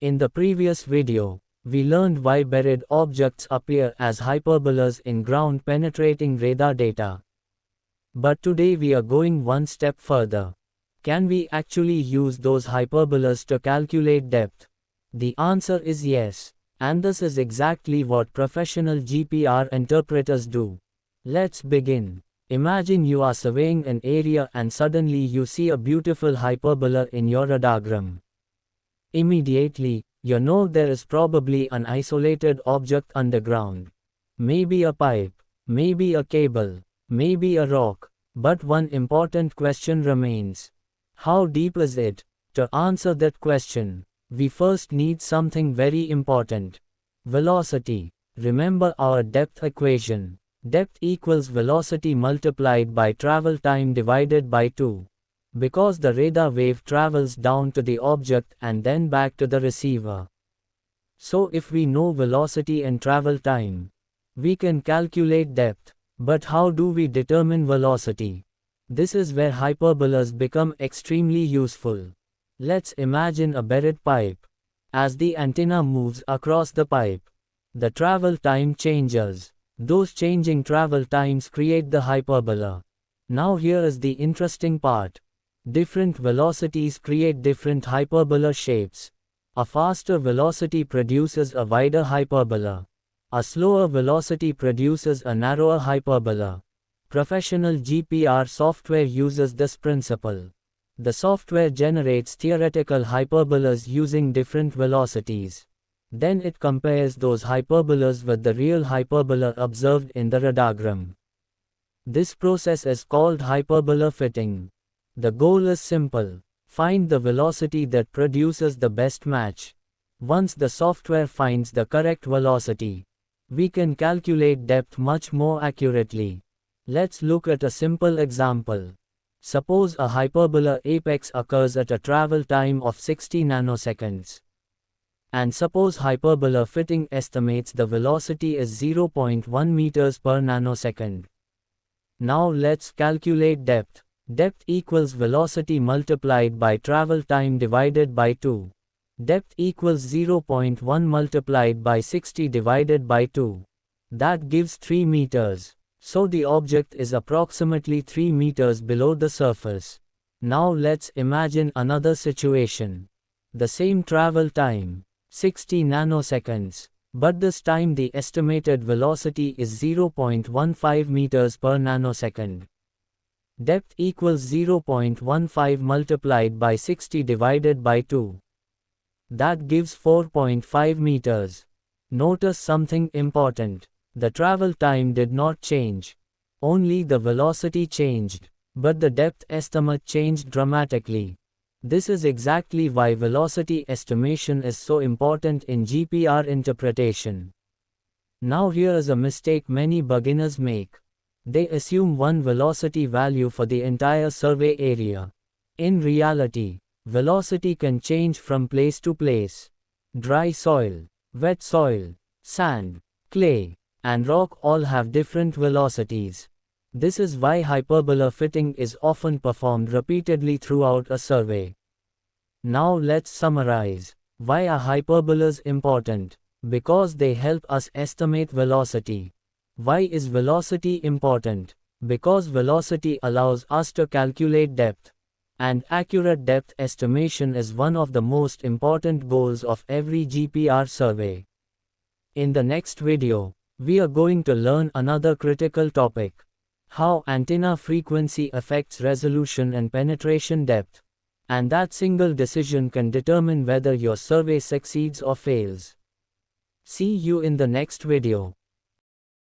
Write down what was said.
In the previous video, we learned why buried objects appear as hyperbolas in ground-penetrating radar data. But today we are going one step further. Can we actually use those hyperbolas to calculate depth? The answer is yes, and this is exactly what professional GPR interpreters do. Let's begin. Imagine you are surveying an area and suddenly you see a beautiful hyperbola in your radargram. Immediately, you know there is probably an isolated object underground. Maybe a pipe, maybe a cable, maybe a rock. But one important question remains. How deep is it? To answer that question, we first need something very important. Velocity. Remember our depth equation. Depth equals velocity multiplied by travel time divided by 2. Because the radar wave travels down to the object and then back to the receiver. So if we know velocity and travel time, we can calculate depth. But how do we determine velocity? This is where hyperbolas become extremely useful. Let's imagine a buried pipe. As the antenna moves across the pipe, the travel time changes. Those changing travel times create the hyperbola. Now here is the interesting part. Different velocities create different hyperbola shapes. A faster velocity produces a wider hyperbola. A slower velocity produces a narrower hyperbola. Professional GPR software uses this principle. The software generates theoretical hyperbolas using different velocities. Then it compares those hyperbolas with the real hyperbola observed in the radargram. This process is called hyperbola fitting. The goal is simple. Find the velocity that produces the best match. Once the software finds the correct velocity, we can calculate depth much more accurately. Let's look at a simple example. Suppose a hyperbola apex occurs at a travel time of 60 nanoseconds. And suppose hyperbola fitting estimates the velocity is 0.1 meters per nanosecond. Now let's calculate depth. Depth equals velocity multiplied by travel time divided by 2. Depth equals 0.1 multiplied by 60 divided by 2. That gives 3 meters. So the object is approximately 3 meters below the surface. Now let's imagine another situation. The same travel time, 60 nanoseconds, but this time the estimated velocity is 0.15 meters per nanosecond. Depth equals 0.15 multiplied by 60 divided by 2. That gives 4.5 meters. Notice something important. The travel time did not change. Only the velocity changed. But the depth estimate changed dramatically. This is exactly why velocity estimation is so important in GPR interpretation. Now here is a mistake many beginners make. They assume one velocity value for the entire survey area. In reality, velocity can change from place to place. Dry soil, wet soil, sand, clay, and rock all have different velocities. This is why hyperbola fitting is often performed repeatedly throughout a survey. Now let's summarize. Why are hyperbolas important? Because they help us estimate velocity. Why is velocity important? Because velocity allows us to calculate depth. And accurate depth estimation is one of the most important goals of every GPR survey. In the next video, we are going to learn another critical topic. How antenna frequency affects resolution and penetration depth. And that single decision can determine whether your survey succeeds or fails. See you in the next video.